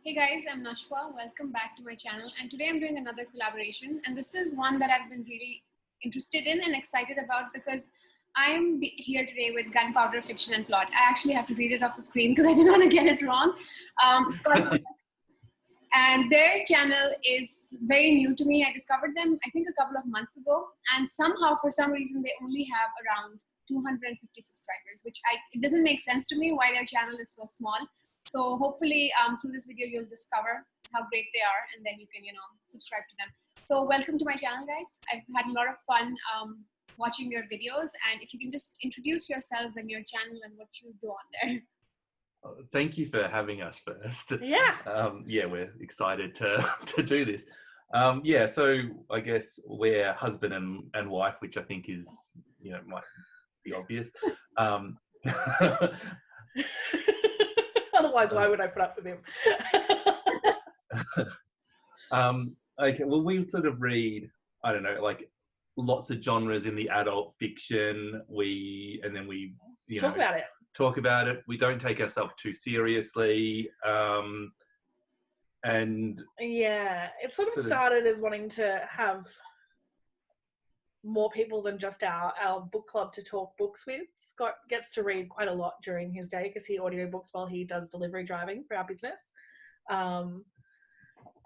Hey guys, I'm Nashwa. Welcome back to my channel. And today I'm doing another collaboration. And this is one that I've been really interested in and excited about because I'm here today with Gunpowder, Fiction, and Plot. I actually have to read it off the screen because I didn't want to get it wrong. Scott, and their channel is very new to me. I discovered them, I think, a couple of months ago. And somehow, for some reason, they only have around 250 subscribers, which it doesn't make sense to me why their channel is so small. So hopefully through this video, you'll discover how great they are, and then you can, subscribe to them. So welcome to my channel, guys. I've had a lot of fun watching your videos, and if you can just introduce yourselves and your channel and what you do on there. Thank you for having us first. Yeah. We're excited to do this. So I guess we're husband and wife, which I think is, might be obvious. Otherwise, why would I put up with him? Okay, well, we sort of read, I don't know, like lots of genres in the adult fiction. We talk about it. We don't take ourselves too seriously. And yeah, it sort of started as wanting to have more people than just our book club to talk books with. Scott gets to read quite a lot during his day because he audiobooks while he does delivery driving for our business.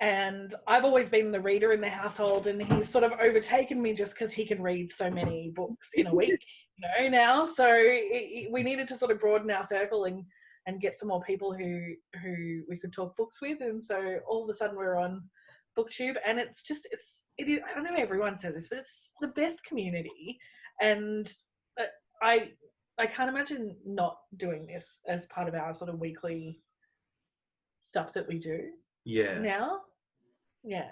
And I've always been the reader in the household, and he's sort of overtaken me just because he can read so many books in a week, now. So we needed to sort of broaden our circle and get some more people who we could talk books with. And so all of a sudden we're on Booktube, and it is, I know everyone says this, but it's the best community. And I can't imagine not doing this as part of our sort of weekly stuff that we do. Yeah. Now. Yeah,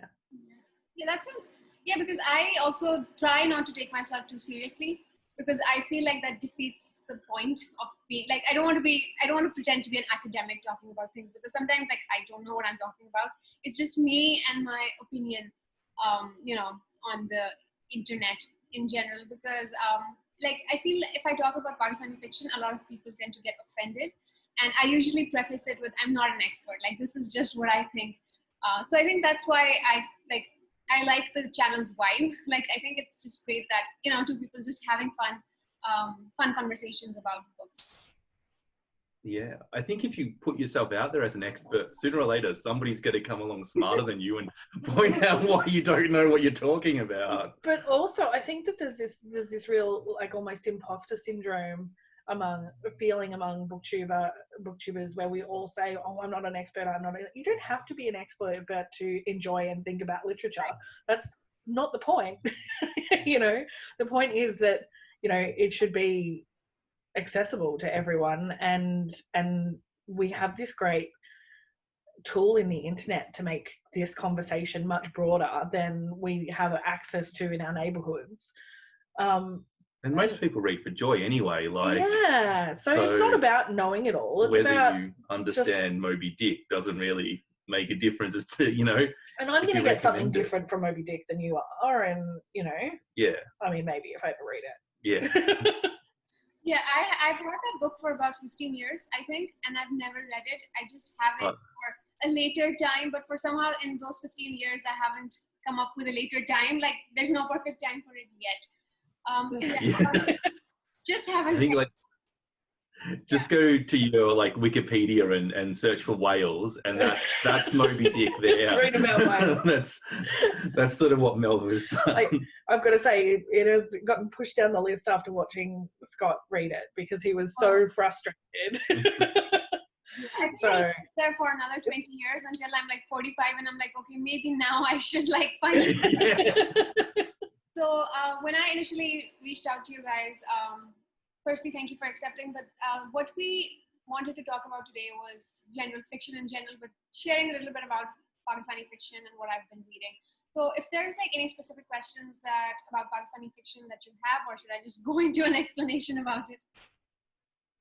that sounds, because I also try not to take myself too seriously, because I feel like that defeats the point of being, like, I don't want to pretend to be an academic talking about things, because sometimes, like, I don't know what I'm talking about. It's just me and my opinion, on the internet in general, because, I feel if I talk about Pakistani fiction, a lot of people tend to get offended. And I usually preface it with, I'm not an expert. Like, this is just what I think. So I think that's why I like the channel's vibe. Like, I think it's just great that, two people just having fun conversations about books. Yeah, I think if you put yourself out there as an expert, sooner or later, somebody's going to come along smarter than you and point out why you don't know what you're talking about. But also, I think that there's this real, like, almost imposter syndrome among booktubers, where we all say, oh, I'm not an expert, you don't have to be an expert to enjoy and think about literature. That's not the point. The point is that, it should be accessible to everyone, and we have this great tool in the internet to make this conversation much broader than we have access to in our neighborhoods. And most people read for joy anyway. So it's not about knowing it all. It's whether about you understand Moby Dick doesn't really make a difference as to, And I'm going to get something different from Moby Dick than you are, and, Yeah. I mean, maybe if I ever read it. Yeah. Yeah, I've had that book for about 15 years, I think, and I've never read it. I just have it for a later time, but for somehow in those 15 years, I haven't come up with a later time. Like, there's no perfect time for it yet. Just haven't. Just go to your Wikipedia and search for whales, and that's Moby Dick there. Read about whales. that's sort of what Melville has done. I've got to say, it has gotten pushed down the list after watching Scott read it, because he was so frustrated. I think there for another 20 years until I'm 45, and I'm like, okay, maybe now I should find it. So when I initially reached out to you guys, firstly, thank you for accepting. But what we wanted to talk about today was general fiction in general, but sharing a little bit about Pakistani fiction and what I've been reading. So if there's any specific questions about Pakistani fiction that you have, or should I just go into an explanation about it?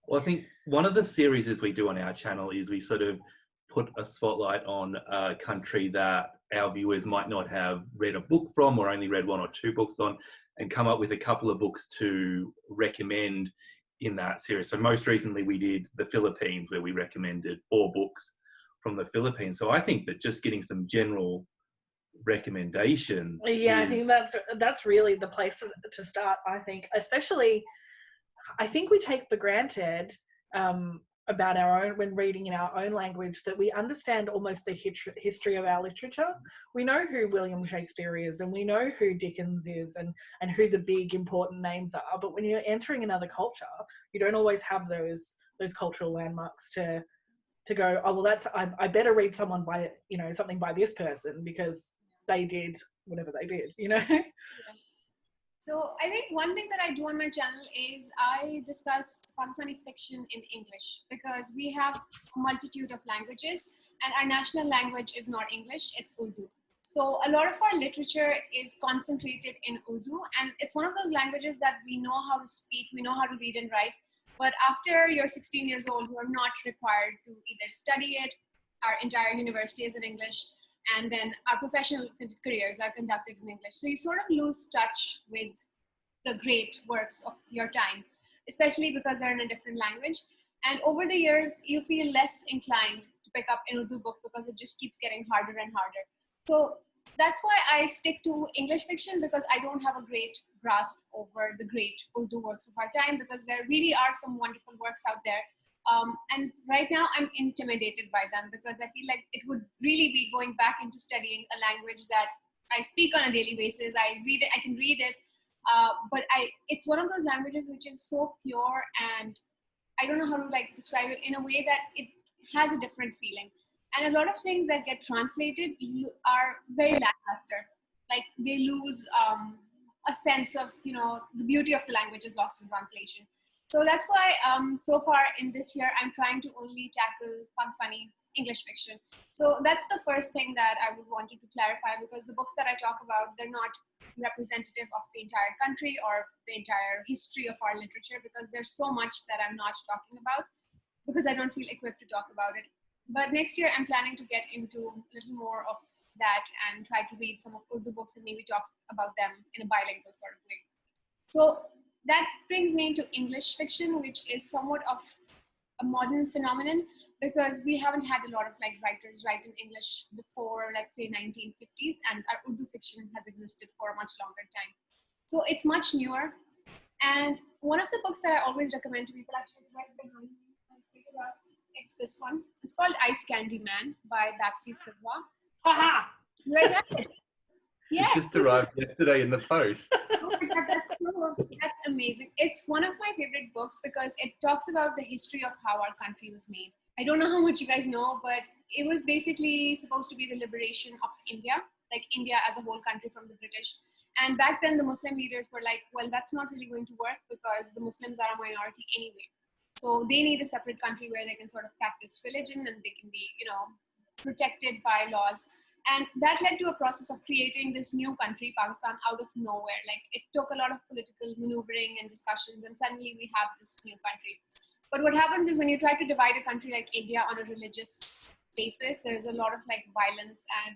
Well, I think one of the series we do on our channel is we sort of put a spotlight on a country that our viewers might not have read a book from, or only read one or two books on, and come up with a couple of books to recommend in that series. So most recently we did the Philippines, where we recommended 4 books from the Philippines. So I think that just getting some general recommendations. Yeah, I think that's really the place to start. I think, especially, I think we take for granted about our own, when reading in our own language, that we understand almost the history of our literature. We know who William Shakespeare is, and we know who Dickens is, and who the big important names are. But when you're entering another culture, you don't always have those cultural landmarks to go, oh, well, that's, I better read someone by, something by this person because they did whatever they did, Yeah. So I think one thing that I do on my channel is I discuss Pakistani fiction in English, because we have a multitude of languages and our national language is not English, it's Urdu. So a lot of our literature is concentrated in Urdu, and it's one of those languages that we know how to speak, we know how to read and write, but after you're 16 years old, you are not required to either study it. Our entire university is in English, and then our professional careers are conducted in English. So you sort of lose touch with the great works of your time, especially because they're in a different language. And over the years, you feel less inclined to pick up an Urdu book because it just keeps getting harder and harder. So that's why I stick to English fiction, because I don't have a great grasp over the great Urdu works of our time, because there really are some wonderful works out there. And right now I'm intimidated by them, because I feel like it would really be going back into studying a language that I speak on a daily basis. I read it, I can read it, but it's one of those languages which is so pure, and I don't know how to describe it in a way that it has a different feeling. And a lot of things that get translated are very lackluster. Like they lose a sense of, the beauty of the language is lost in translation. So that's why so far in this year, I'm trying to only tackle Pakistani English fiction. So that's the first thing that I would want you to clarify, because the books that I talk about, they're not representative of the entire country or the entire history of our literature, because there's so much that I'm not talking about, because I don't feel equipped to talk about it. But next year, I'm planning to get into a little more of that and try to read some of Urdu books and maybe talk about them in a bilingual sort of way. So that brings me to English fiction, which is somewhat of a modern phenomenon, because we haven't had a lot of writers write in English before, let's say, 1950s, and our Urdu fiction has existed for a much longer time. So it's much newer. And one of the books that I always recommend to people, actually it's right behind me, it's this one. It's called Ice Candy Man by Babsi Silva. Haha! You guys have it? Yes. It just arrived yesterday in the post. Oh my God, that's amazing. It's one of my favorite books because it talks about the history of how our country was made. I don't know how much you guys know, but it was basically supposed to be the liberation of India, like India as a whole country from the British. And back then the Muslim leaders were like, well, that's not really going to work because the Muslims are a minority anyway. So they need a separate country where they can sort of practice religion and they can be, protected by laws. And that led to a process of creating this new country, Pakistan, out of nowhere. Like it took a lot of political maneuvering and discussions, and suddenly we have this new country. But what happens is when you try to divide a country like India on a religious basis, there's a lot of violence, and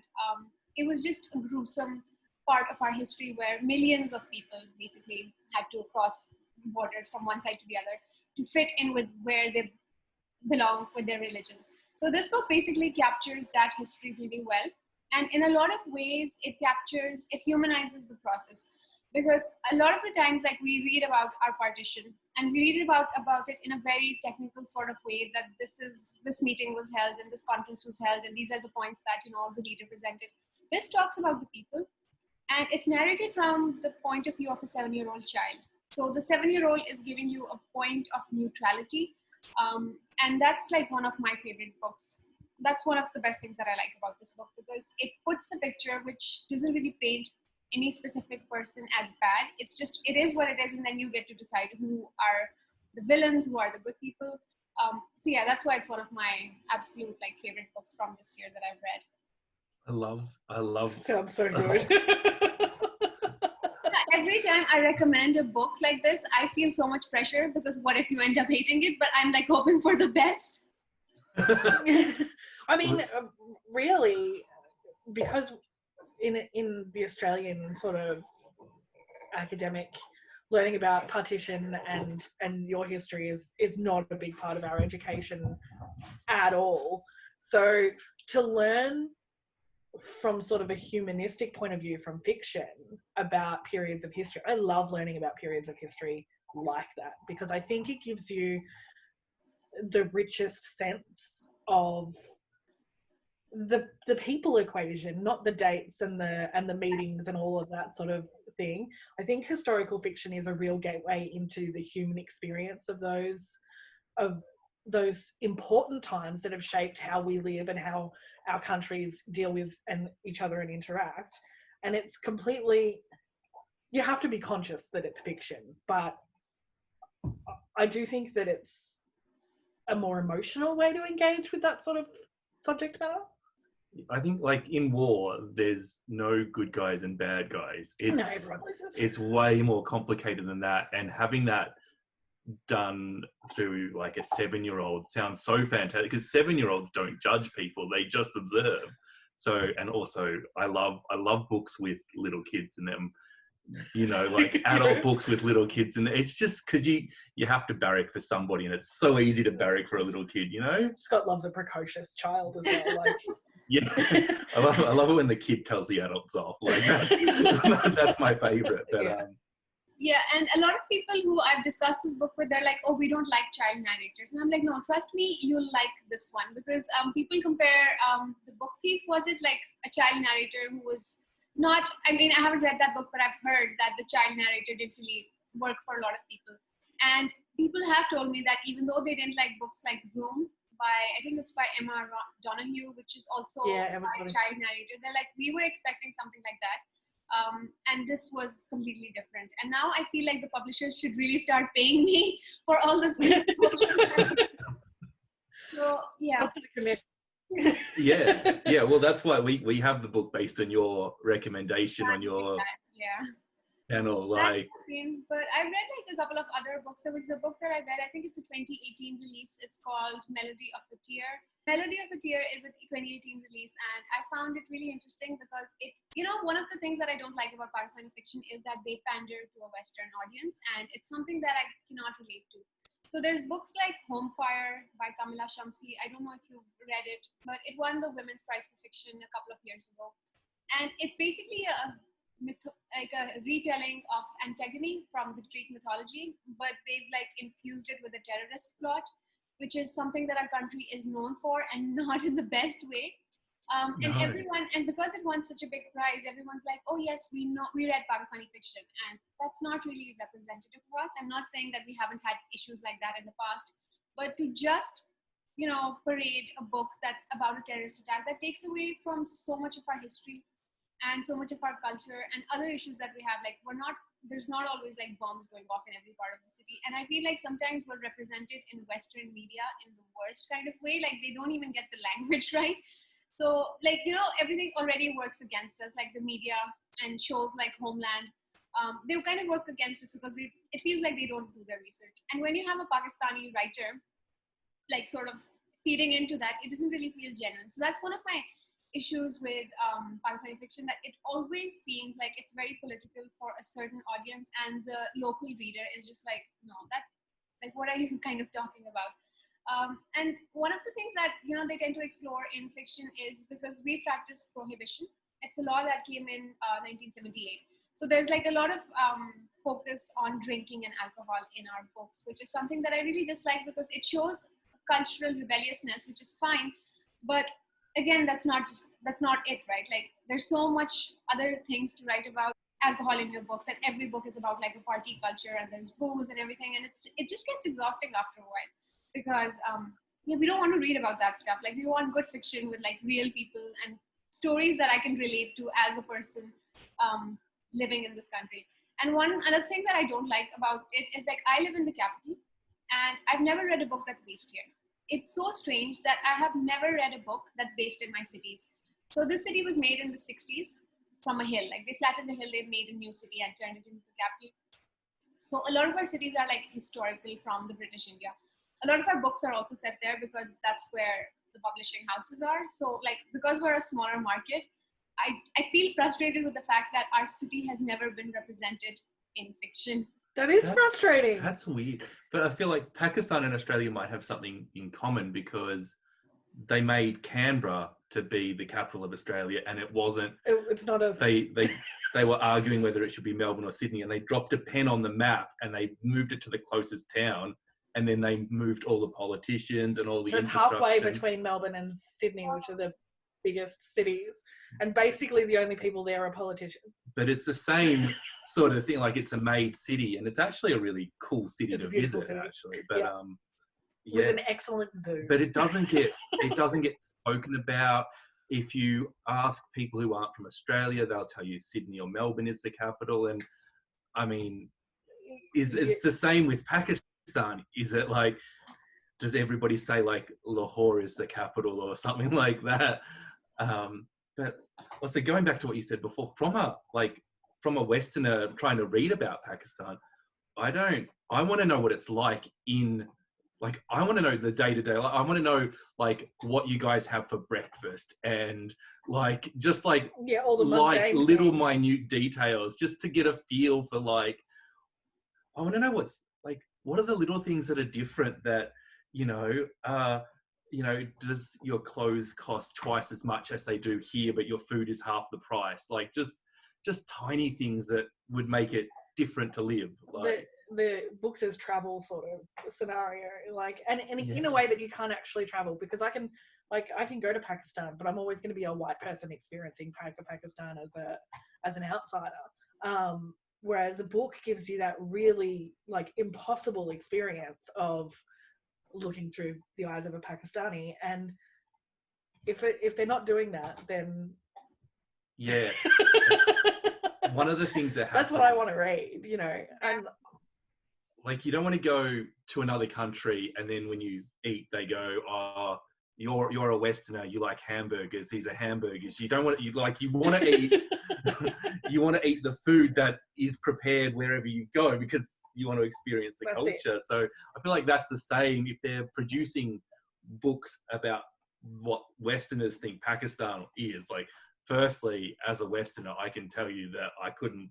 it was just a gruesome part of our history where millions of people basically had to cross borders from one side to the other to fit in with where they belong with their religions. So this book basically captures that history really well. And in a lot of ways, it humanizes the process. Because a lot of the times, we read about our partition and we read about it in a very technical sort of way, that this meeting was held and this conference was held and these are the points that, the leader presented. This talks about the people, and it's narrated from the point of view of a 7-year-old child. So the 7-year-old is giving you a point of neutrality. And that's one of my favorite books. That's one of the best things that I like about this book, because it puts a picture which doesn't really paint any specific person as bad. It's just, it is what it is, and then you get to decide who are the villains, who are the good people. So yeah, that's why it's one of my absolute favorite books from this year that I've read. I love. Sounds so good. Every time I recommend a book like this, I feel so much pressure, because what if you end up hating it? But I'm hoping for the best. I mean, really, because in the Australian sort of academic, learning about partition and your history is not a big part of our education at all. So to learn from sort of a humanistic point of view from fiction about periods of history, I love learning about periods of history like that, because I think it gives you the richest sense of the people equation, not the dates and the meetings and all of that sort of thing. I think historical fiction is a real gateway into the human experience of those important times that have shaped how we live and how our countries deal with and each other and interact. And it's completely, you have to be conscious that it's fiction, but I do think that it's a more emotional way to engage with that sort of subject matter. I think, like, in war, there's no good guys and bad guys. It's way more complicated than that. And having that done through, like, a 7-year-old sounds so fantastic, because 7-year-olds don't judge people; they just observe. So, and also, I love books with little kids in them. You know, like adult books with little kids, and it's just because you have to barrack for somebody, and it's so easy to barrack for a little kid. You know, Scott loves a precocious child as well. Like. Yeah, I love it when the kid tells the adults off. Like, that's my favorite. But, yeah, and a lot of people who I've discussed this book with, they're like, "Oh, we don't like child narrators," and I'm like, "No, trust me, you'll like this one," because people compare The Book Thief. Was it like a child narrator who was not? I mean, I haven't read that book, but I've heard that the child narrator didn't really work for a lot of people, and people have told me that even though they didn't like books like Room, I think it's by Emma Donoghue, which is also by a child narrator. They're like, we were expecting something like that. And this was completely different. And now I feel like the publishers should really start paying me for all this. So, yeah. Yeah. Well, that's why we have the book based on your recommendation on your channel. So but I read like a couple of other books. There was a book that I read, I think it's a 2018 release. It's called Melody of a Tear. Melody of a Tear is a 2018 release, and I found it really interesting because one of the things that I don't like about Pakistani fiction is that they pander to a Western audience, and it's something that I cannot relate to. So there's books like Home Fire by Kamila Shamsi. I don't know if you've read it, but it won the Women's Prize for Fiction a couple of years ago. And it's basically a retelling of Antigone from the Greek mythology, but they've like infused it with a terrorist plot, which is something that our country is known for, and not in the best way. And because it won such a big prize, everyone's like, "Oh yes, we read Pakistani fiction," and that's not really representative of us. I'm not saying that we haven't had issues like that in the past, but to just parade a book that's about a terrorist attack, that takes away from so much of our history and so much of our culture and other issues that we have. Like, there's not always like bombs going off in every part of the city. And I feel like sometimes we're represented in Western media in the worst kind of way. Like, they don't even get the language right. So like, everything already works against us, like the media and shows like Homeland. They kind of work against us because it feels like they don't do their research. And when you have a Pakistani writer, like sort of feeding into that, it doesn't really feel genuine. So that's one of my issues with Pakistani fiction, that it always seems like it's very political for a certain audience, and the local reader is just like, no, what are you kind of talking about? And one of the things that they tend to explore in fiction is, because we practice prohibition. It's a law that came in 1978. So there's like a lot of focus on drinking and alcohol in our books, which is something that I really dislike, because it shows cultural rebelliousness, which is fine, but again, that's not it, right? Like, there's so much other things to write about alcohol in your books, and every book is about like a party culture, and there's booze and everything, and it just gets exhausting after a while, because we don't want to read about that stuff. Like, we want good fiction with like real people and stories that I can relate to as a person living in this country. And one other thing that I don't like about it is, like, I live in the capital, and I've never read a book that's based here. It's so strange that I have never read a book that's based in my cities. So this city was made in the 60s from a hill. Like, they flattened the hill, they made a new city and turned it into the capital. So a lot of our cities are like historical from the British India. A lot of our books are also set there because that's where the publishing houses are. So like, because we're a smaller market, I feel frustrated with the fact that our city has never been represented in fiction. That's frustrating. That's weird. But I feel like Pakistan and Australia might have something in common, because they made Canberra to be the capital of Australia, and it wasn't. It's not a... They were arguing whether it should be Melbourne or Sydney, and they dropped a pen on the map and they moved it to the closest town, and then they moved all the politicians and all the infrastructure. It's halfway between Melbourne and Sydney, which are the biggest cities, and basically the only people there are politicians. But it's the same sort of thing, like it's a made city, and it's actually a really cool city to visit, actually. But yeah. With an excellent zoo. But it doesn't get spoken about. If you ask people who aren't from Australia, they'll tell you Sydney or Melbourne is the capital. And I mean, it's the same with Pakistan? Is it like, does everybody say like Lahore is the capital or something like that? But also going back to what you said before, from a Westerner trying to read about Pakistan, I want to know what it's like I want to know the day-to-day. I want to know what you guys have for breakfast and all the little minute details, just to get a feel for I want to know what are the little things that are different that, does your clothes cost twice as much as they do here, but your food is half the price? Just tiny things that would make it different to live. The books as travel sort of scenario, in a way that you can't actually travel, because I can go to Pakistan, but I'm always going to be a white person experiencing Pakistan as an outsider. Whereas a book gives you that really impossible experience of looking through the eyes of a Pakistani, and if they're not doing that, then one of the things that happens, that's what I want to read, and you don't want to go to another country and then when you eat, they go, "Oh, you're a Westerner. You like hamburgers. These are hamburgers." You don't want you want to eat. You want to eat the food that is prepared wherever you go, because you want to experience the culture. So I feel like that's the same if they're producing books about what Westerners think Pakistan is. Firstly, as a Westerner, I can tell you that I couldn't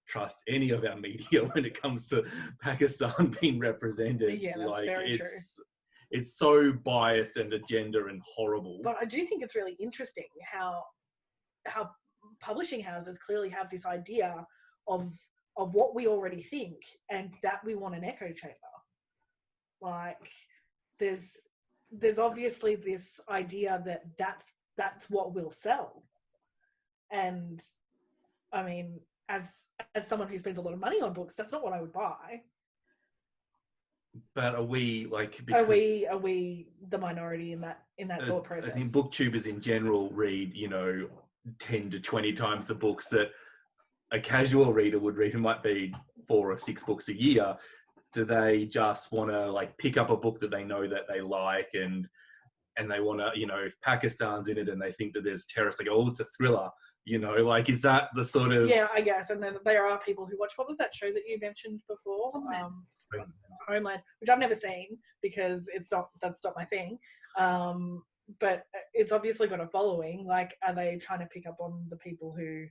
trust any of our media when it comes to Pakistan being represented. Yeah, that's very true. It's so biased and agenda and horrible. But I do think it's really interesting how publishing houses clearly have this idea of what we already think, and that we want an echo chamber. There's obviously this idea that that's what will sell. And I mean, as someone who spends a lot of money on books, that's not what I would buy. But are we are we the minority in that thought process? I think booktubers in general read 10 to 20 times the books that a casual reader would read, who might be 4 or 6 books a year. Do they just want to pick up a book that they know that they like, and they want to, if Pakistan's in it and they think that there's terrorists, they go, "Oh, it's a thriller." Is that the sort of... Yeah, I guess. And then there are people who watch, what was that show that you mentioned before? Homeland, which I've never seen because that's not my thing. But it's obviously got a following. Are they trying to pick up on the people who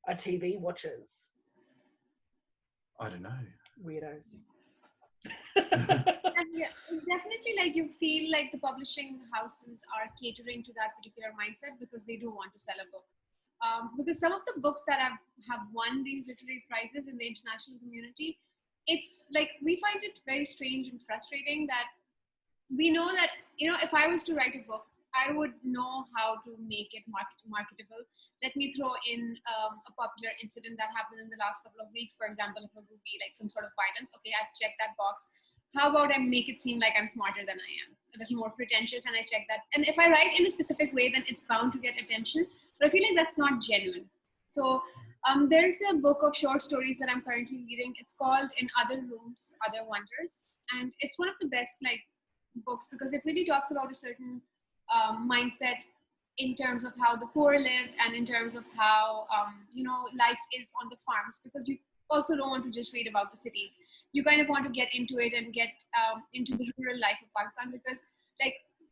are TV watchers? I don't know. Weirdos. And yeah, it's definitely you feel like the publishing houses are catering to that particular mindset because they do want to sell a book. Because some of the books that have won these literary prizes in the international community, it's we find it very strange and frustrating that we know that, if I was to write a book, I would know how to make it marketable. Let me throw in a popular incident that happened in the last couple of weeks. For example, if it would be some sort of violence, okay, I've checked that box. How about I make it seem like I'm smarter than I am, a little more pretentious, and I check that. And if I write in a specific way, then it's bound to get attention. But I feel like that's not genuine. So there's a book of short stories that I'm currently reading. It's called In Other Rooms, Other Wonders. And it's one of the best books because it really talks about a certain mindset in terms of how the poor live and in terms of how, life is on the farms, because you also don't want to just read about the cities. You kind of want to get into it and get into the rural life of Pakistan, because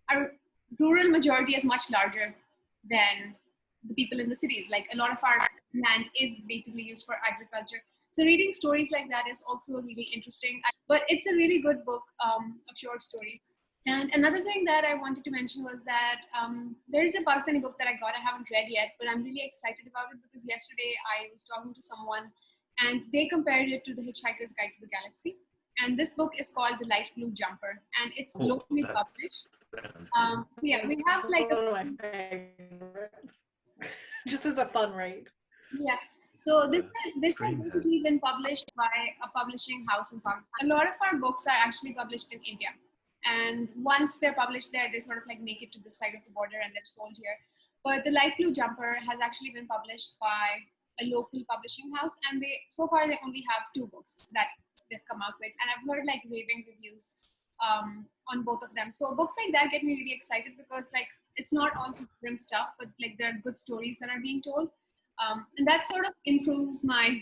our rural majority is much larger than the people in the cities. A lot of our land is basically used for agriculture. So reading stories like that is also really interesting. But it's a really good book of short stories. And another thing that I wanted to mention was that there is a Pakistani book that I got. I haven't read yet, but I'm really excited about it because yesterday I was talking to someone and they compared it to The Hitchhiker's Guide to the Galaxy. And this book is called The Light Blue Jumper, and it's locally published. So yeah, we have like one of my favorites, just as a fun read. Yeah. So this has basically been published by a publishing house in Pakistan. A lot of our books are actually published in India. And once they're published there, they sort of like make it to this side of the border and they're sold here. But The Light Blue Jumper has actually been published by a local publishing house. And so far they only have 2 books that they've come out with. And I've heard like raving reviews on both of them. So books like that get me really excited because like it's not all just grim stuff, but like there are good stories that are being told. And that sort of improves my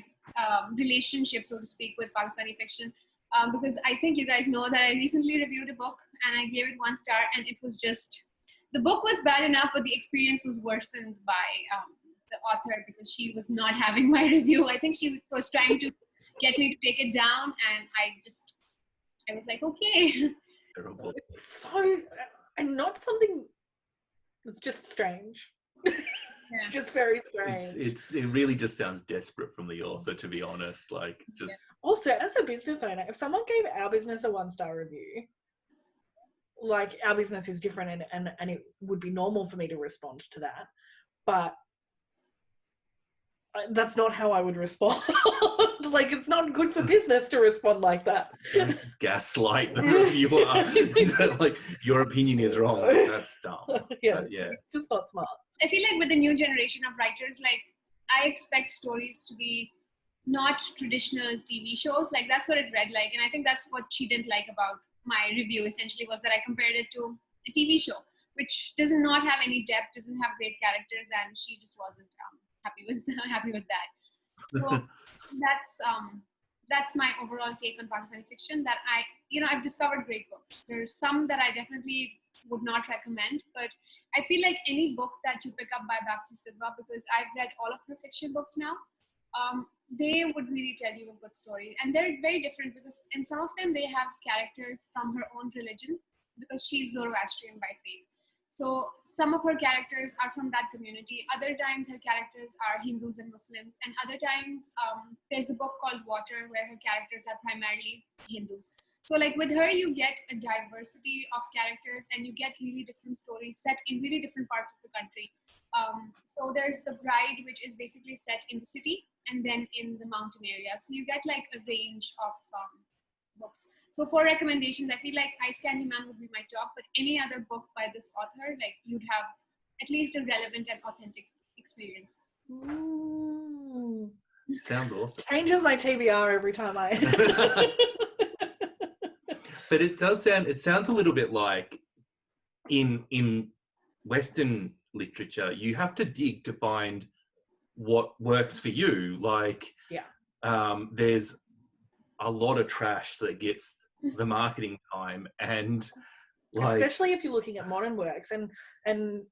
relationship, so to speak, with Pakistani fiction. Because I think you guys know that I recently reviewed a book and I gave it 1 star, and it was just, the book was bad enough, but the experience was worsened by the author because she was not having my review. I think she was trying to get me to take it down, and I was like, okay. Terrible. So, and not something that's just strange. Yeah. It's just very strange. It really just sounds desperate from the author, to be honest. Like, just Also, as a business owner, if someone gave our business a 1-star review, like our business is different, and it would be normal for me to respond to that, but that's not how I would respond. Like, it's not good for business to respond like that. gaslight the reviewer. Like, your opinion is wrong. That's dumb. Yeah, Yeah. it's just not smart. I feel like with the new generation of writers, like I expect stories to be not traditional TV shows. Like that's what it read like. And I think that's what she didn't like about my review essentially, was that I compared it to a TV show, which does not have any depth, doesn't have great characters, and she just wasn't happy with that. So that's my overall take on Pakistani fiction, that I've discovered great books. There's some that I definitely would not recommend, but I feel like any book that you pick up by Babsi Sidhwa, because I've read all of her fiction books now, they would really tell you a good story. And they're very different because in some of them they have characters from her own religion, because she's Zoroastrian by faith. So some of her characters are from that community. Other times her characters are Hindus and Muslims. And other times there's a book called Water where her characters are primarily Hindus. So like with her, you get a diversity of characters and you get really different stories set in really different parts of the country. So there's The Bride, which is basically set in the city and then in the mountain area. So you get like a range of books. So for recommendations, I feel like Ice Candy Man would be my top, but any other book by this author, like you'd have at least a relevant and authentic experience. Ooh. Sounds awesome. Changes my TBR every time I... But it sounds a little bit like in Western literature, you have to dig to find what works for you. Like, there's a lot of trash that gets the marketing time, and like, especially if you're looking at modern works, and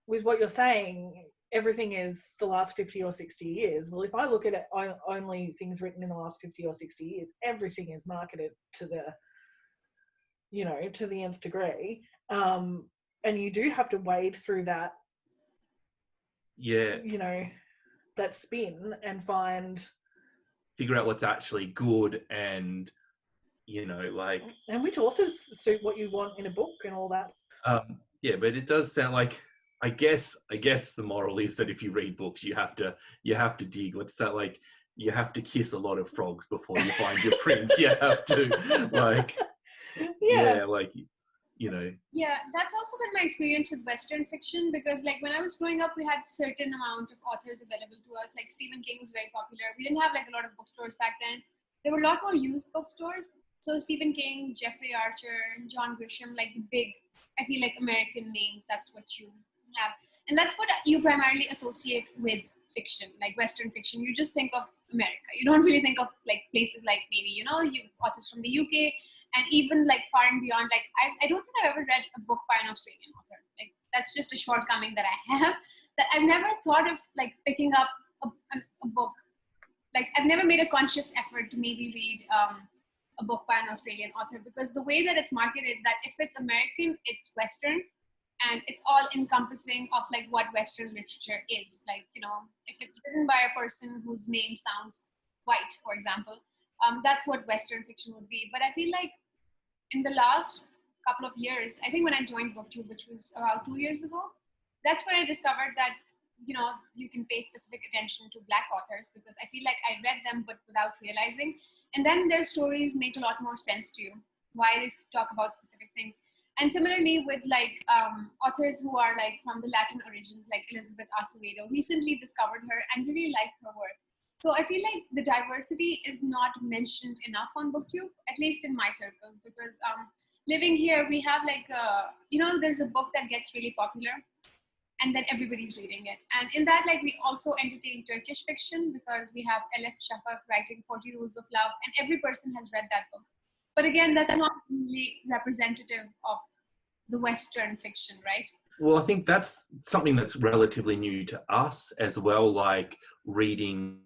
with what you're saying, everything is the last 50 or 60 years. Well, if I look at it, only things written in the last 50 or 60 years, everything is marketed to the nth degree. And you do have to wade through that, that spin and figure out what's actually good, and and which authors suit what you want in a book and all that. But it does sound like, I guess the moral is that if you read books, you have to dig. What's that, like, you have to kiss a lot of frogs before you find your prince. You have to, like, yeah, that's also been my experience with Western fiction, because like when I was growing up, we had certain amount of authors available to us. Like Stephen King was very popular. We didn't have like a lot of bookstores back then. There were a lot more used bookstores. So Stephen King, Jeffrey Archer, John Grisham, like the big, I feel like American names, that's what you have. And that's what you primarily associate with fiction, like Western fiction. You just think of America. You don't really think of like places like maybe, authors from the UK, and even like far and beyond. Like I don't think I've ever read a book by an Australian author. Like that's just a shortcoming that I have, that I've never thought of like picking up a book. Like I've never made a conscious effort to maybe read a book by an Australian author, because the way that it's marketed, that if it's American, it's Western, and it's all encompassing of like what Western literature is. Like, you know, if it's written by a person whose name sounds white, for example, that's what Western fiction would be. But I feel like in the last couple of years, I think when I joined Booktube, which was about 2 years ago, that's when I discovered that, you know, you can pay specific attention to Black authors, because I feel like I read them but without realizing. And then their stories make a lot more sense to you, why they talk about specific things. And similarly with like authors who are like from the Latin origins, like Elizabeth Acevedo, recently discovered her and really like her work. So I feel like the diversity is not mentioned enough on Booktube, at least in my circles, because living here, we have like, you know, there's a book that gets really popular and then everybody's reading it. And in that, like, we also entertain Turkish fiction, because we have Elif Shafak writing 40 Rules of Love, and every person has read that book. But again, that's not really representative of the Western fiction, right? Well, I think that's something that's relatively new to us as well, like reading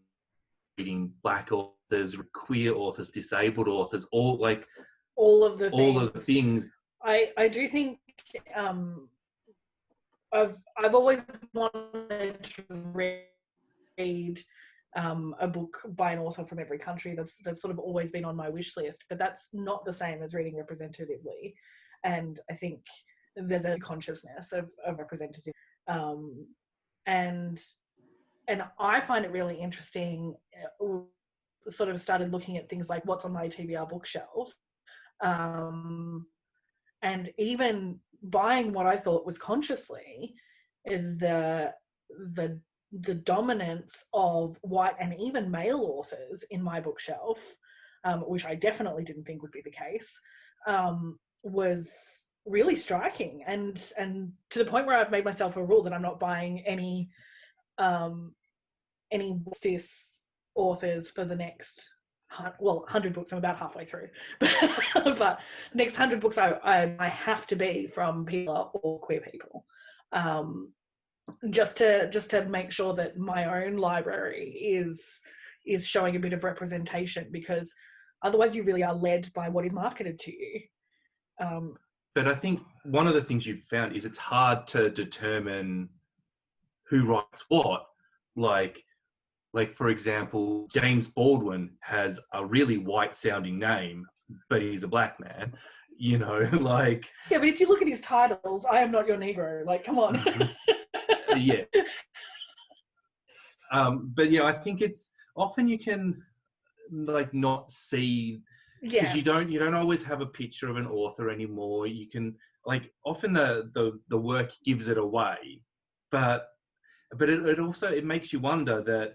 Black authors, queer authors, disabled authors, all of the things. I do think I've always wanted to read a book by an author from every country. That's sort of always been on my wish list, but that's not the same as reading representatively. And I think there's a consciousness of representative, and I find it really interesting. Sort of started looking at things like what's on my TBR bookshelf, and even buying what I thought was consciously the dominance of white and even male authors in my bookshelf, which I definitely didn't think would be the case, was really striking, and to the point where I've made myself a rule that I'm not buying any cis authors for the next 100 books. I'm about halfway through, but the next 100 books I have to be from people or queer people, just to make sure that my own library is showing a bit of representation, because otherwise you really are led by what is marketed to you. But I think one of the things you've found is it's hard to determine who writes what. Like for example, James Baldwin has a really white sounding name, but he's a Black man, you know, like. Yeah, but if you look at his titles, I Am Not Your Negro, like, come on. Yeah. But yeah, I think it's often you can like not see, because you don't always have a picture of an author anymore. You can, like, often the work gives it away, but it also, it makes you wonder that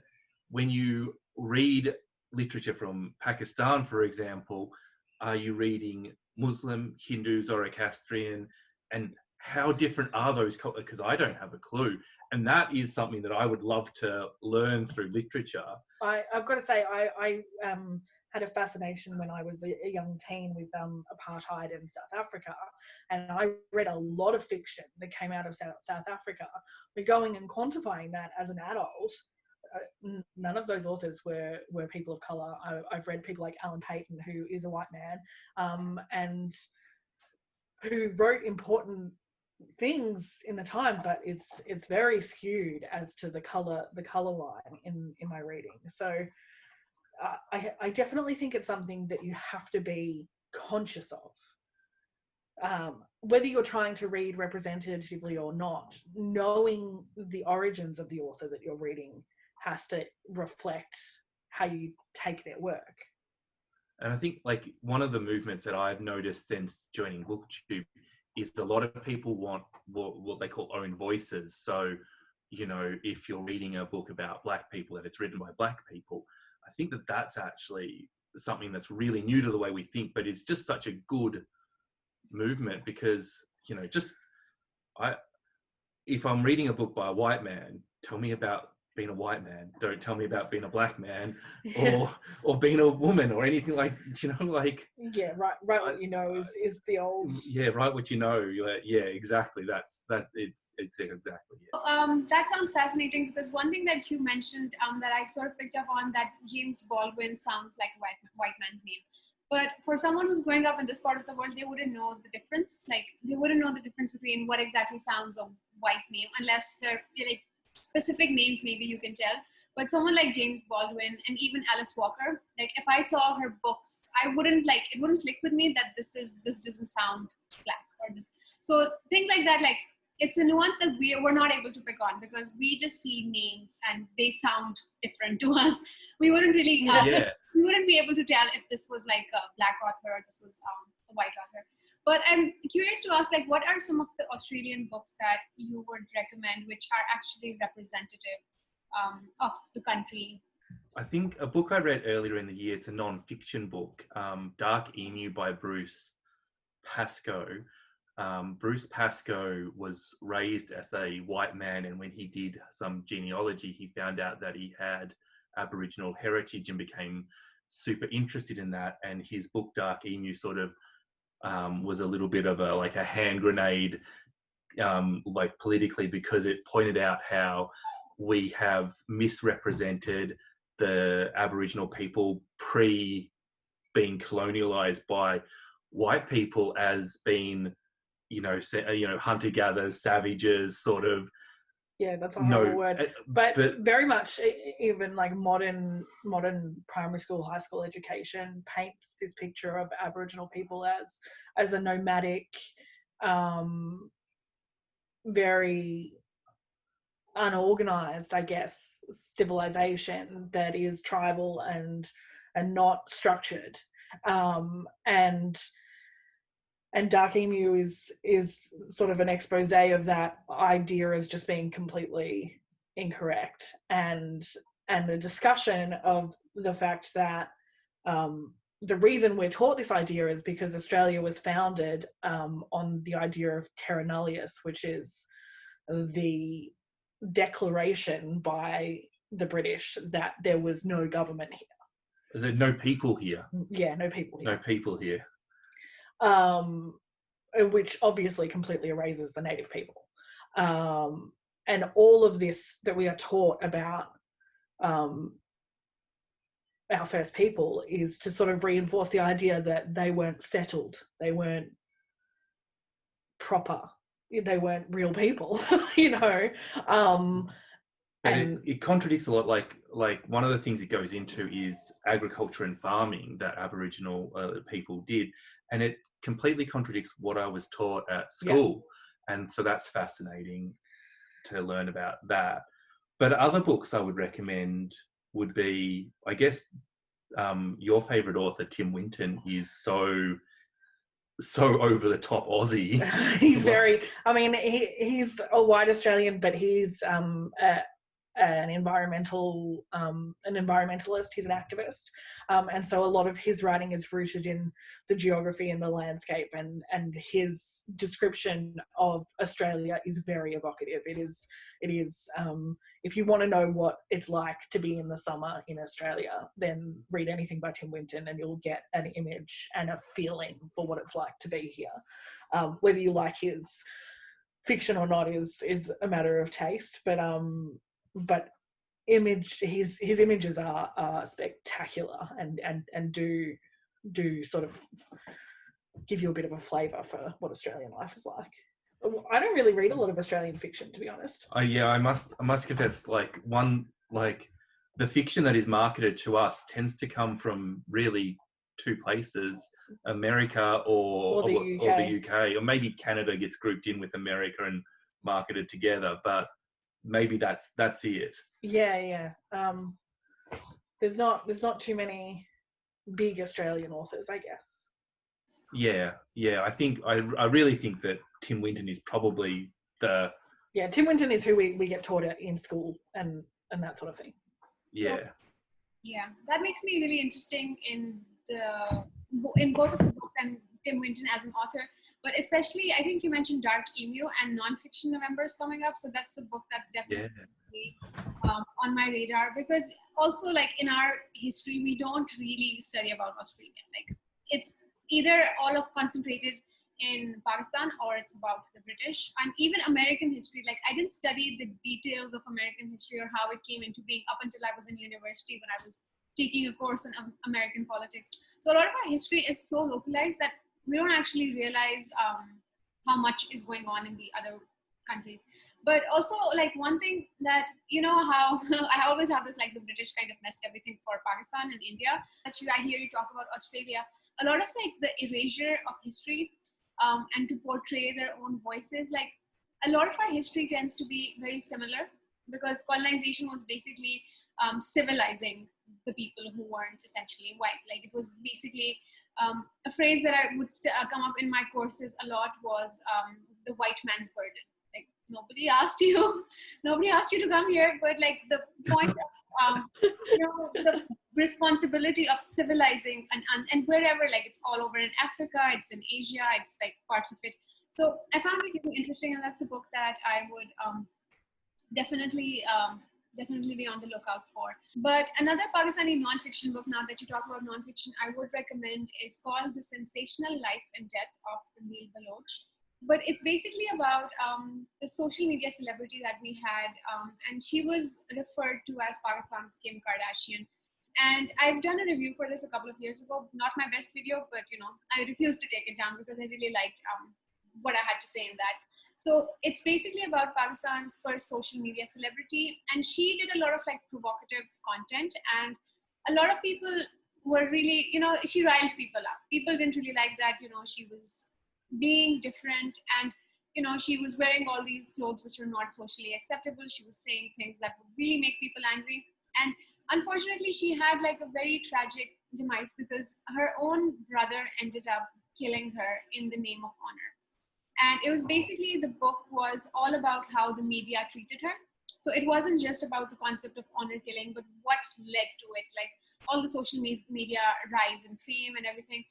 when you read literature from Pakistan, for example, are you reading Muslim, Hindu, Zoroastrian, and how different are those? Because I don't have a clue, and that is something that I would love to learn through literature. I've got to say, I had a fascination when I was a young teen with apartheid in South Africa, and I read a lot of fiction that came out of South Africa. But going and quantifying that as an adult, none of those authors were people of colour. I've read people like Alan Paton, who is a white man, and who wrote important things in the time, but it's very skewed as to the colour line in my reading. So I definitely think it's something that you have to be conscious of. Whether you're trying to read representatively or not, knowing the origins of the author that you're reading has to reflect how you take their work. And I think, like, one of the movements that I've noticed since joining Booktube is a lot of people want what they call own voices. So, you know, if you're reading a book about Black people and it's written by Black people, I think that that's actually something that's really new to the way we think, but it's just such a good movement, because, you know, if I'm reading a book by a white man, tell me about being a white man. Don't tell me about being a Black man or being a woman or anything, like, you know, like. Yeah, right what you know is the old. Yeah, right what you know. Yeah, exactly. It's exactly. Yeah. That sounds fascinating, because one thing that you mentioned that I sort of picked up on, that James Baldwin sounds like a white man's name. But for someone who's growing up in this part of the world, they wouldn't know the difference. Like, they wouldn't know the difference between what exactly sounds a white name, unless they're like specific names, maybe you can tell. But someone like James Baldwin and even Alice Walker, like if I saw her books, I wouldn't like, it wouldn't click with me that this doesn't sound black or this. So things like that, like it's a nuance that we're not able to pick on because we just see names and they sound different to us. We wouldn't really, we wouldn't be able to tell if this was like a black author or this was a white author. But I'm curious to ask, like, what are some of the Australian books that you would recommend which are actually representative of the country? I think a book I read earlier in the year, it's a non-fiction book, Dark Emu by Bruce Pascoe. Bruce Pascoe was raised as a white man, and when he did some genealogy, he found out that he had Aboriginal heritage and became super interested in that. And his book Dark Emu sort of was a little bit of a hand grenade, like politically, because it pointed out how we have misrepresented the Aboriginal people pre being colonialized by white people as being, hunter-gatherers, savages, sort of. Yeah, that's a horrible word. But very much, even like modern primary school, high school education paints this picture of Aboriginal people as a nomadic, very unorganized, I guess, civilization that is tribal and not structured. And Dark Emu is sort of an expose of that idea as just being completely incorrect, and a discussion of the fact that the reason we're taught this idea is because Australia was founded on the idea of terra nullius, which is the declaration by the British that there was no government here. There's no people here. Yeah, no people here. No people here. Which obviously completely erases the native people. And all of this that we are taught about our first people is to sort of reinforce the idea that they weren't settled, they weren't proper, they weren't real people, And it contradicts a lot. Like one of the things it goes into is agriculture and farming that Aboriginal people did, and it completely contradicts what I was taught at school. Yeah. And so that's fascinating to learn about that. But other books I would recommend would be, I guess, your favorite author, Tim Winton, is so over the top Aussie. He's very, I mean, he's a white Australian, but he's an environmentalist. He's an activist, and so a lot of his writing is rooted in the geography and the landscape, and his description of Australia is very evocative. It is if you want to know what it's like to be in the summer in Australia, then read anything by Tim Winton and you'll get an image and a feeling for what it's like to be here. Whether you like his fiction or not is a matter of taste, but his images are spectacular and do sort of give you a bit of a flavour for what Australian life is like. I don't really read a lot of Australian fiction, to be honest. I must confess, the fiction that is marketed to us tends to come from really two places, America or the UK, or maybe Canada gets grouped in with America and marketed together, but maybe that's it. Yeah. There's not too many big Australian authors, I guess. Yeah. I really think that Tim Winton is probably the... Yeah, Tim Winton is who we get taught at in school and that sort of thing. Yeah. So, yeah, that makes me really interesting in both of the books and Tim Winton as an author, but especially I think you mentioned Dark Emu and NonFiction November is coming up, so that's a book that's definitely on my radar, because also like in our history we don't really study about Australia. Like it's either all of concentrated in Pakistan or it's about the British, and even American history. Like I didn't study the details of American history or how it came into being up until I was in university when I was taking a course on American politics. So a lot of our history is so localized that we don't actually realize how much is going on in the other countries. But also, like, one thing that, you know, how I always have this, like, the British kind of messed everything for Pakistan and India. Actually, I hear you talk about Australia. A lot of, like, the erasure of history and to portray their own voices. Like, a lot of our history tends to be very similar because colonization was basically civilizing the people who weren't essentially white. Like, it was basically a phrase that I would come up in my courses a lot was the white man's burden. Like, nobody asked you to come here, but like the point of you know, the responsibility of civilizing and wherever, like, it's all over in Africa, it's in Asia, it's like parts of it. So I found it really interesting, and that's a book that I would definitely be on the lookout for. But another Pakistani non-fiction book, now that you talk about non-fiction, I would recommend is called The Sensational Life and Death of Neil Baloch. But it's basically about the social media celebrity that we had, and she was referred to as Pakistan's Kim Kardashian. And I've done a review for this a couple of years ago, not my best video, but you know, I refused to take it down because I really liked what I had to say in that. So it's basically about Pakistan's first social media celebrity, and she did a lot of like provocative content, and a lot of people were really, you know, she riled people up. People didn't really like that, you know, she was being different, and you know, she was wearing all these clothes which were not socially acceptable. She was saying things that would really make people angry, and unfortunately she had like a very tragic demise because her own brother ended up killing her in the name of honor. And it was basically, the book was all about how the media treated her. So it wasn't just about the concept of honor killing, but what led to it, like all the social media rise and fame and everything.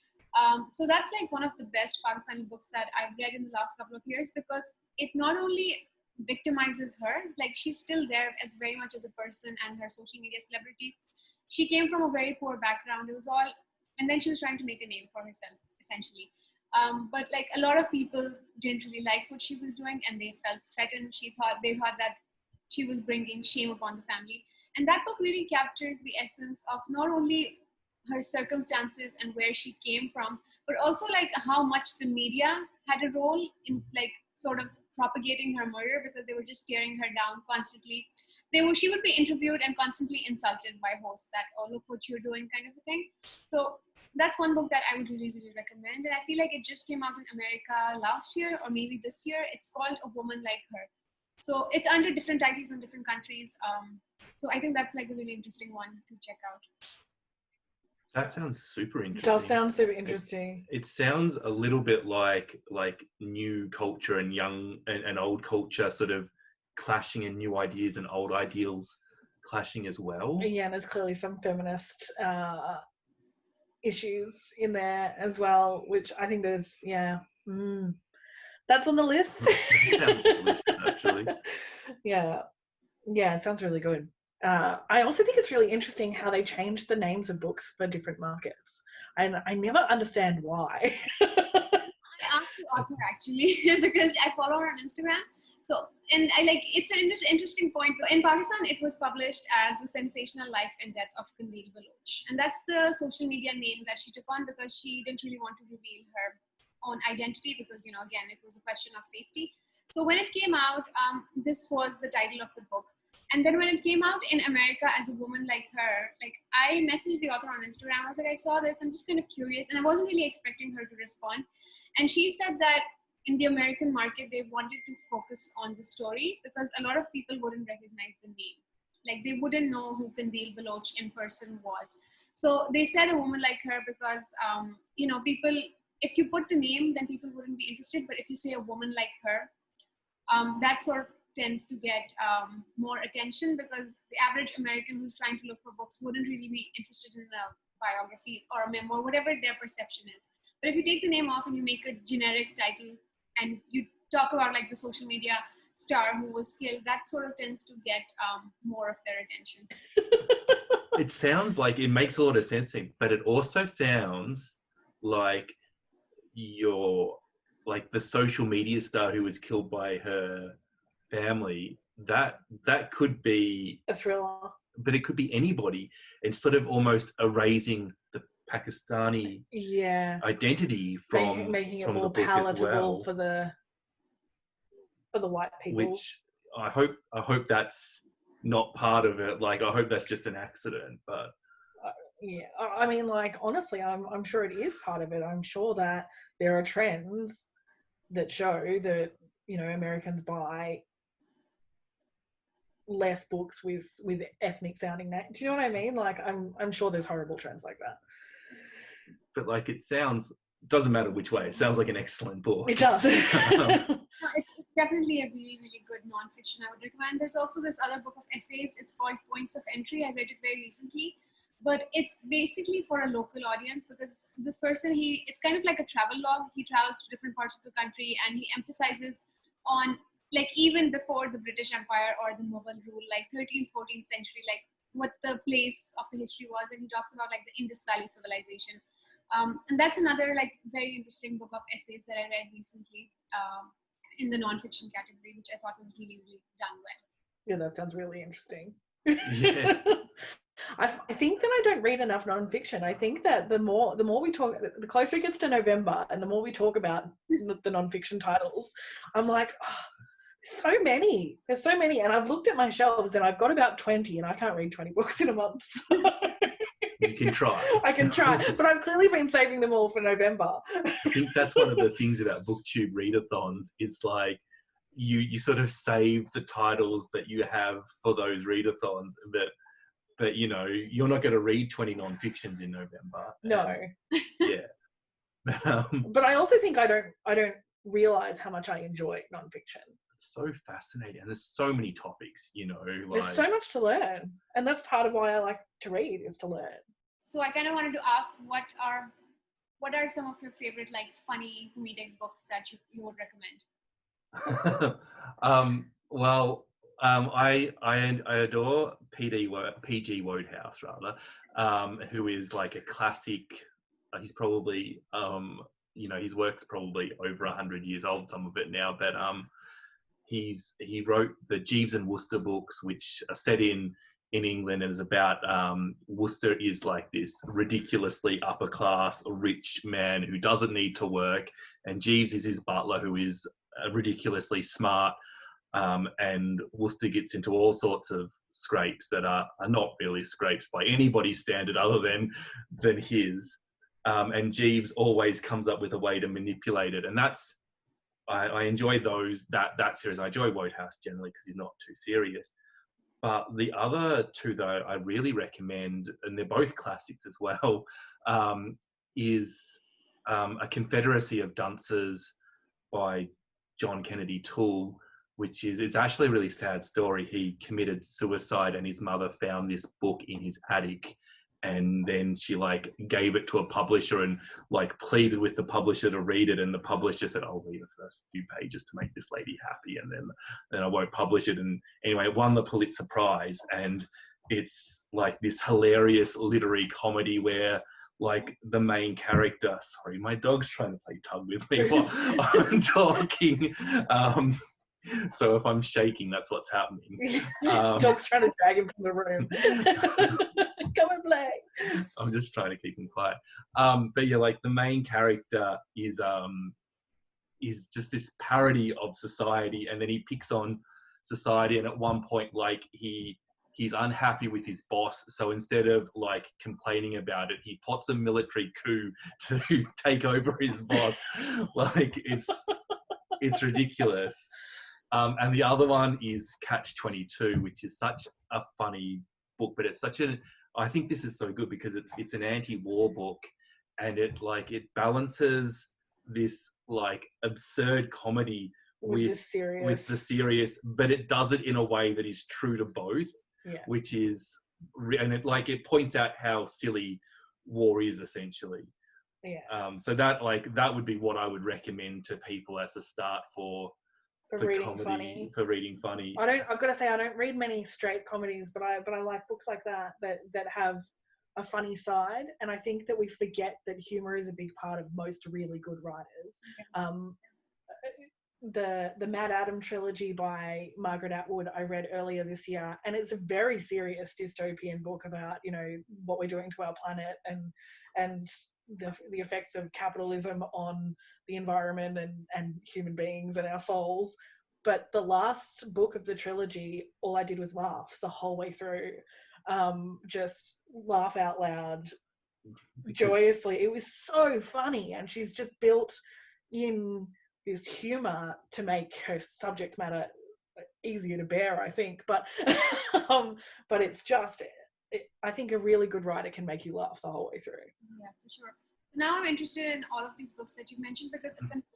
So that's like one of the best Pakistani books that I've read in the last couple of years, because it not only victimizes her, like she's still there as very much as a person and her social media celebrity. She came from a very poor background. It was all, and then she was trying to make a name for herself, essentially. But like a lot of people didn't really like what she was doing, and they felt threatened. They thought that she was bringing shame upon the family. And that book really captures the essence of not only her circumstances and where she came from, but also like how much the media had a role in like sort of propagating her murder, because they were just tearing her down constantly. She would be interviewed and constantly insulted by hosts that, oh, look what you're doing, kind of a thing. So that's one book that I would really, really recommend. And I feel like it just came out in America last year or maybe this year. It's called A Woman Like Her. So it's under different titles in different countries. So I think that's like a really interesting one to check out. That sounds super interesting. It does sound super interesting. It sounds a little bit like new culture and young and old culture sort of clashing, and new ideas and old ideals clashing as well. Yeah, there's clearly some feminist issues in there as well, which I think there's, that's on the list. That sounds delicious, actually. Yeah, it sounds really good. I also think it's really interesting how they changed the names of books for different markets, and I never understand why. I asked the author actually because I follow her on Instagram. So, and I like, it's an interesting point. In Pakistan, it was published as The Sensational Life and Death of Neil Baloch, and that's the social media name that she took on because she didn't really want to reveal her own identity because, you know, again, it was a question of safety. So when it came out, this was the title of the book. And then when it came out in America as A Woman Like Her, like I messaged the author on Instagram. I was like, I saw this, I'm just kind of curious. And I wasn't really expecting her to respond. And she said that in the American market, they wanted to focus on the story because a lot of people wouldn't recognize the name. Like they wouldn't know who Neil Baloch in person was. So they said A Woman Like Her because, you know, people, if you put the name, then people wouldn't be interested. But if you say A Woman Like Her, that sort of tends to get more attention because the average American who's trying to look for books wouldn't really be interested in a biography or a memoir, whatever their perception is. But if you take the name off and you make a generic title and you talk about like the social media star who was killed, that sort of tends to get more of their attention. It sounds like it makes a lot of sense to me, but it also sounds like you're like the social media star who was killed by her family. That could be a thriller. but it could be anybody. It's sort of almost erasing the Pakistani identity from making it from more the book palatable as well, for the white people. which I hope that's not part of it. Like, I hope that's just an accident, but yeah, I mean, like, honestly, I'm sure it is part of it. I'm sure that there are trends that show that, you know, Americans buy less books with ethnic sounding names. Do you know what I mean? Like, I'm sure there's horrible trends like that. But like, doesn't matter which way. It sounds like an excellent book. It does. It's definitely a really, really good nonfiction I would recommend. There's also this other book of essays. It's called Points of Entry. I read it very recently. But it's basically for a local audience, because this person, it's kind of like a travel log. He travels to different parts of the country, and he emphasizes on, like, even before the British Empire or the Mughal rule, like 13th, 14th century, like what the place of the history was. And he talks about like the Indus Valley civilization. And that's another like very interesting book of essays that I read recently in the nonfiction category, which I thought was really, really done well. Yeah, that sounds really interesting. Yeah. I think that I don't read enough nonfiction. I think that the more we talk, the closer it gets to November, and the more we talk about the nonfiction titles, I'm like, oh, there's so many, and I've looked at my shelves and I've got about 20, and I can't read 20 books in a month. So. You can try. I can try, but I've clearly been saving them all for November. I think that's one of the things about Booktube readathons is like you sort of save the titles that you have for those readathons, but you know, you're not going to read 20 nonfictions in November. No. Yeah. But I also think I don't realize how much I enjoy nonfiction. It's so fascinating, and there's so many topics, you know. Like, there's so much to learn, and that's part of why I like to read, is to learn. So I kind of wanted to ask, what are some of your favorite, like, funny comedic books that you would recommend? I adore PG Wodehouse, rather, who is like a classic. He's probably you know, his work's probably over 100 years old, some of it now, but he wrote the Jeeves and Wooster books, which are set in England, and is about Wooster is like this ridiculously upper class rich man who doesn't need to work, and Jeeves is his butler, who is ridiculously smart, and Wooster gets into all sorts of scrapes that are not really scrapes by anybody's standard other than his, and Jeeves always comes up with a way to manipulate it, and I enjoy that series. I enjoy Wodehouse generally because he's not too serious. But the other two, though, I really recommend, and they're both classics as well, is A Confederacy of Dunces by John Kennedy Toole, which it's actually a really sad story. He committed suicide, and his mother found this book in his attic, and then she like gave it to a publisher and like pleaded with the publisher to read it, and the publisher said, I'll read the first few pages to make this lady happy, and then I won't publish it. And anyway, it won the Pulitzer Prize, and it's like this hilarious literary comedy where like the main character, sorry, my dog's trying to play tug with me while I'm talking, so if I'm shaking, that's what's happening. Dog's trying to drag him from the room. Come and play. I'm just trying to keep him quiet. But yeah, like the main character is just this parody of society, and then he picks on society, and at one point, like he's unhappy with his boss, so instead of like complaining about it, he plots a military coup to take over his boss. Like it's ridiculous. And the other one is Catch-22, which is such a funny book, but it's I think this is so good because it's an anti-war book, and it balances this like absurd comedy with the serious, but it does it in a way that is true to both, which is, and it points out how silly war is essentially. So that would be what I would recommend to people as a start for reading funny. I've got to say, I don't read many straight comedies, but I like books like that have a funny side, and I think that we forget that humor is a big part of most really good writers. the Mad Adam trilogy by Margaret Atwood I read earlier this year, and it's a very serious dystopian book about, you know, what we're doing to our planet and the effects of capitalism on the environment and human beings and our souls. But the last book of the trilogy, all I did was laugh the whole way through. Just laugh out loud joyously. It was so funny, and she's just built in this humor to make her subject matter easier to bear, I think. But but it's just, I think a really good writer can make you laugh the whole way through. Yeah, for sure. Now I'm interested in all of these books that you mentioned, because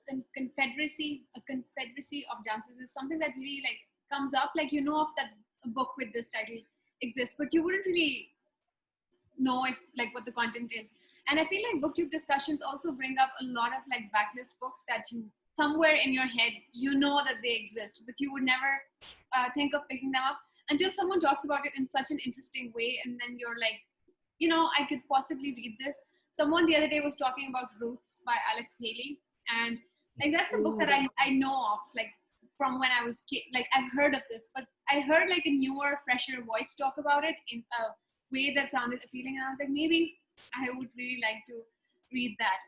a confederacy of dances is something that really like comes up. Like, you know of that a book with this title exists, but you wouldn't really know if like what the content is. And I feel like booktube discussions also bring up a lot of like backlist books that you somewhere in your head you know that they exist, but you would never think of picking them up until someone talks about it in such an interesting way, and then you're like, you know, I could possibly read this. Someone the other day was talking about Roots by Alex Haley, and like that's a book that I know of, like from when I was kid. Like I've heard of this, but I heard like a newer, fresher voice talk about it in a way that sounded appealing, and I was like, maybe I would really like to read that.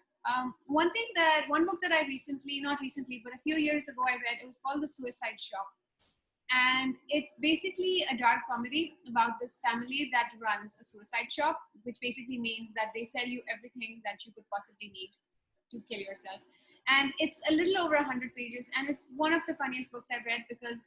One book that I not recently, but a few years ago I read, it was called The Suicide Shop. And it's basically a dark comedy about this family that runs a suicide shop, which basically means that they sell you everything that you could possibly need to kill yourself. And it's a little over 100 pages, and it's one of the funniest books I've read because,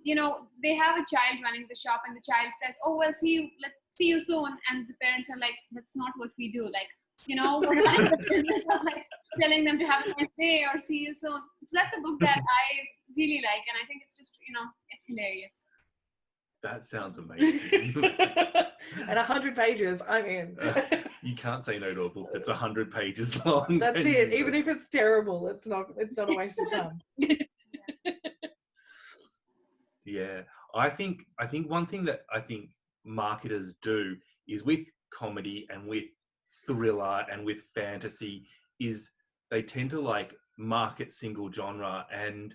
you know, they have a child running the shop, and the child says, "Oh, well, let's see you soon." And the parents are like, "That's not what we do. Like, you know, we're running the business of like telling them to have a nice day or see you soon." So that's a book that I really like, and I think it's just, you know, it's hilarious. That sounds amazing. And 100 pages, I'm in. You can't say no to a book that's 100 pages long. That's it. Even if it's terrible, it's not a waste of time. Yeah, I think one thing that I think marketers do is with comedy and with thriller and with fantasy is they tend to like market single genre, and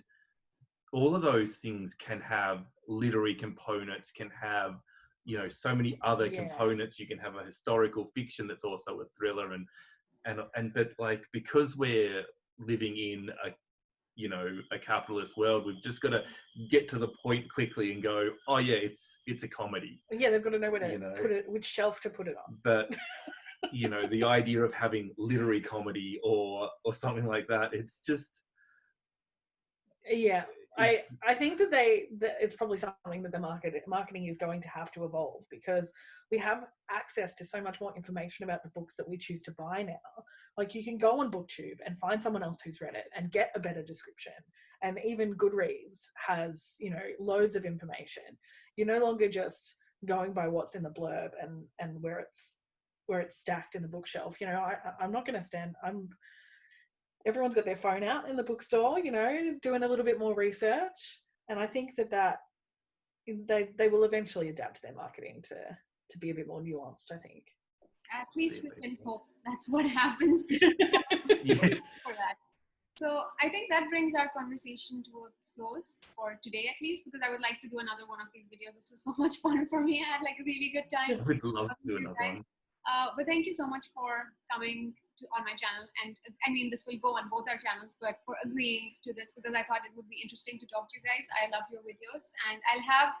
all of those things can have literary components, can have, you know, so many other components. You can have a historical fiction that's also a thriller, and but like, because we're living in a, you know, a capitalist world, we've just got to get to the point quickly and go, oh yeah, it's a comedy. Yeah, they've got to know where to put it, which shelf to put it on. But you know, the idea of having literary comedy or something like that, it's just, yeah. I think that it's probably something that the marketing is going to have to evolve, because we have access to so much more information about the books that we choose to buy now. Like, you can go on Booktube and find someone else who's read it and get a better description. And even Goodreads has, you know, loads of information. You're no longer just going by what's in the blurb and where it's stacked in the bookshelf. You know, I'm not going to stand. Everyone's got their phone out in the bookstore, you know, doing a little bit more research. And I think that they will eventually adapt their marketing to be a bit more nuanced, I think. At least we can hope that's what happens. Yes. For that. So I think that brings our conversation to a close for today, at least, because I would like to do another one of these videos. This was so much fun for me. I had like a really good time. We'd love to do another one. But thank you so much for coming on my channel, and I mean, this will go on both our channels, but for agreeing to this, because I thought it would be interesting to talk to you guys. I love your videos, and I'll have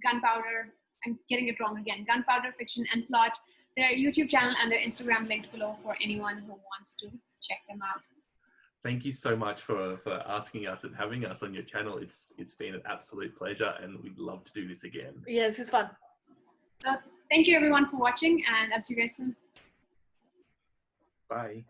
Gunpowder, I'm getting it wrong again, Gunpowder, Fiction and Plot, their YouTube channel and their Instagram linked below for anyone who wants to check them out. Thank you so much for asking us and having us on your channel. It's been an absolute pleasure, and we'd love to do this again. Yeah, this is fun. So thank you everyone for watching, and I'll see you guys soon. Bye.